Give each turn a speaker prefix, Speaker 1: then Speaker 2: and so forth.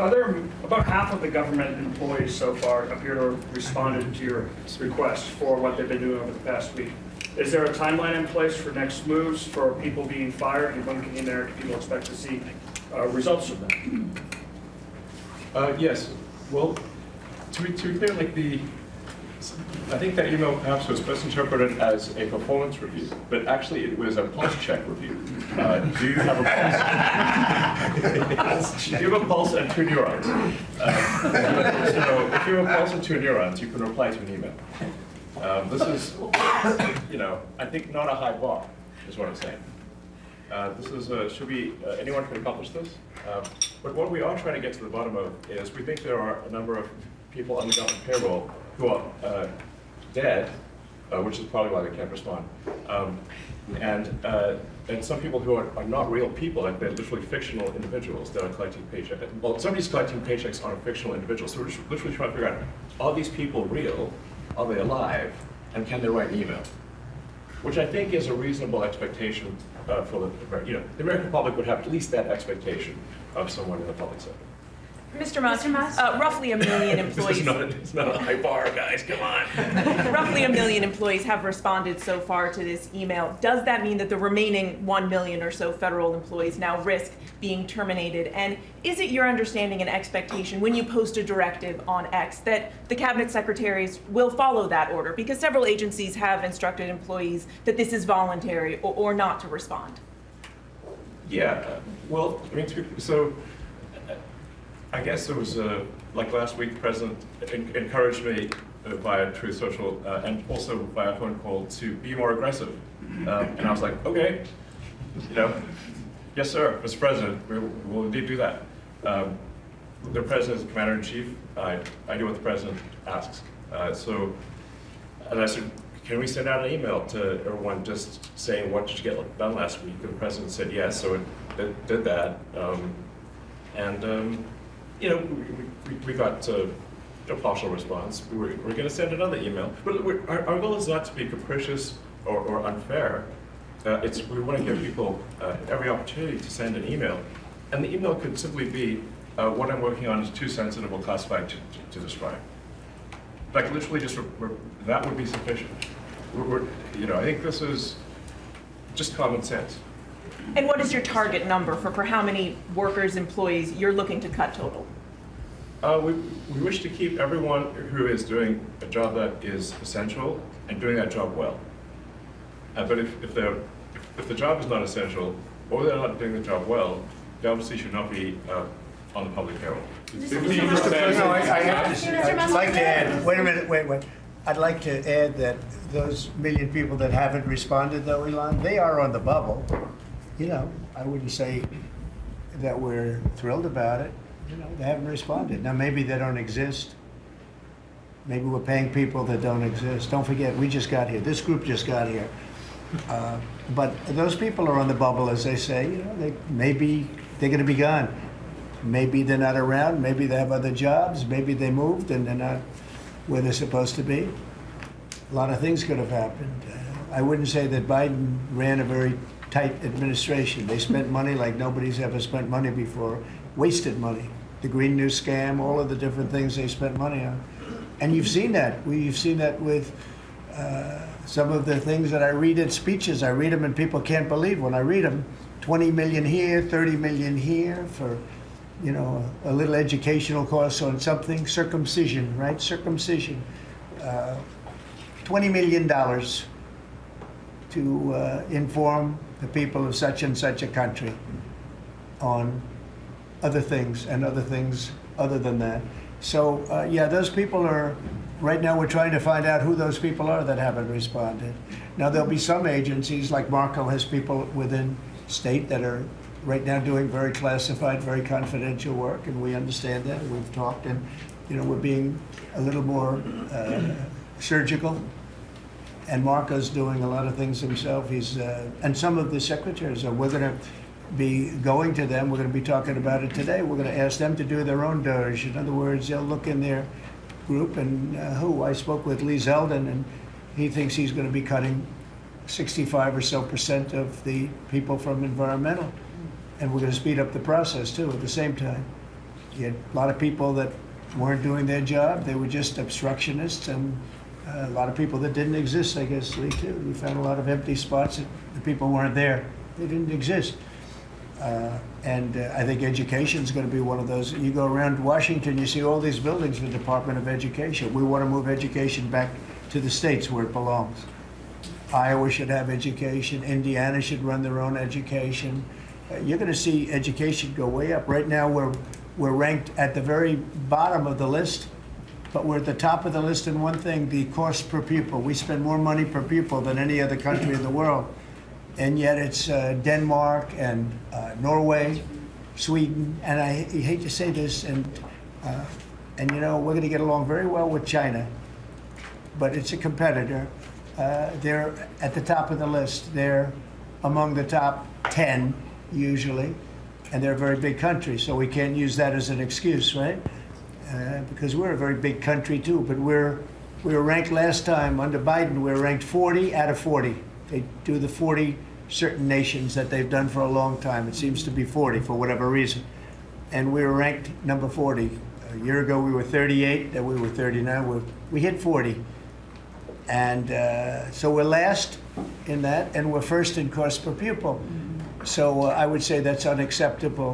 Speaker 1: Are there about half of the government employees so far appear to have responded to your request for what they've been doing over the past week? Is there a timeline in place for next moves for people being fired, and when can people expect to see results from that?
Speaker 2: Yes. Well, to be clear, I think that email perhaps was best interpreted as a performance review, but actually it was a pulse check review. Do you have a pulse? Do you have a pulse and 2 neurons? So if you have a pulse and 2 neurons, you can reply to an email. This is, I think not a high bar, is what I'm saying. This is, anyone can accomplish this. But what we are trying to get to the bottom of is we think there are a number of people on the government payroll who are dead, which is probably why they can't respond. And some people who are not real people, like they're literally fictional individuals that are collecting paychecks. Well, somebody's collecting paychecks on a fictional individual, so we're just literally trying to figure out, are these people real? Are they alive? And can they write an email? Which I think is a reasonable expectation for the American public would have at least that expectation of someone in the public sector.
Speaker 3: Mr. Musk, roughly 1 million employees.
Speaker 2: It's not a high bar, guys, come on.
Speaker 3: Roughly 1 million employees have responded so far to this email. Does that mean that the remaining 1 million or so federal employees now risk being terminated? And is it your understanding and expectation when you post a directive on X that the cabinet secretaries will follow that order? Because several agencies have instructed employees that this is voluntary or not to respond.
Speaker 2: Yeah, well, I guess it was, like last week, the president encouraged me via Truth Social and also via phone call to be more aggressive. And I was like, okay, yes, sir, Mr. President, we'll indeed do that. The president is the commander-in-chief. I do what the president asks. And I said, can we send out an email to everyone just saying, what did you get done last week? And the president said yes, so it did that. We got a partial response. We're going to send another email. But our goal is not to be capricious or unfair. We want to give people every opportunity to send an email. And the email could simply be, what I'm working on is too sensitive or classified to describe. Like literally just, that would be sufficient. I think this is just common sense.
Speaker 3: And what is your target number for how many workers, employees you're looking to cut total?
Speaker 2: We wish to keep everyone who is doing a job that is essential and doing that job well. But if the job is not essential or they're not doing the job well, they obviously should not be on the public payroll.
Speaker 4: I'd like to add, wait a minute, wait. I'd like to add that those 1 million people that haven't responded, though, Elon, they are on the bubble. I wouldn't say that we're thrilled about it. They haven't responded. Now, maybe they don't exist. Maybe we're paying people that don't exist. Don't forget, we just got here. This group just got here. But those people are on the bubble, as they say. Maybe they're going to be gone. Maybe they're not around. Maybe they have other jobs. Maybe they moved and they're not where they're supposed to be. A lot of things could have happened. I wouldn't say that Biden ran a very tight administration. They spent money like nobody's ever spent money before, wasted money. The Green New scam, all of the different things they spent money on. And you've seen that. We've seen that with some of the things that I read in speeches. I read them and people can't believe when I read them. 20 million here, 30 million here for, a little educational course on something. Circumcision, right? Circumcision. $20 million to inform the people of such and such a country on other things and other things other than that. So those people are, right now we're trying to find out who those people are that haven't responded. Now there'll be some agencies, like Marco has people within state that are right now doing very classified, very confidential work, and we understand that, and we've talked, and we're being a little more surgical. And Marco's doing a lot of things himself. And some of the secretaries we're going to be going to them. We're going to be talking about it today. We're going to ask them to do their own DOGE. In other words, they'll look in their group and I spoke with Lee Zeldin, and he thinks he's going to be cutting 65% or so of the people from environmental. And we're going to speed up the process too at the same time. You had a lot of people that weren't doing their job. They were just obstructionists, and a lot of people that didn't exist, I guess, Lee, too. We found a lot of empty spots that the people weren't there. They didn't exist. I think education is going to be one of those. You go around Washington, you see all these buildings for the Department of Education. We want to move education back to the states where it belongs. Iowa should have education. Indiana should run their own education. You're going to see education go way up. Right now, we're ranked at the very bottom of the list, but we're at the top of the list in one thing: the cost per pupil. We spend more money per pupil than any other country in the world, and yet it's Denmark and Norway, Sweden, and I hate to say this, and you know, we're going to get along very well with China, but it's a competitor. They're at the top of the list. They're among the top 10 usually, and they're a very big country, so we can't use that as an excuse, right? Because we're a very big country too, but we were ranked last time under Biden. We were ranked 40 out of 40. They do the 40 certain nations that they've done for a long time. It seems to be 40 for whatever reason, and we were ranked number 40. A year ago we were 38, then we were 39. We hit 40. And so we're last in that, and we're first in cost per pupil. So I would say that's unacceptable.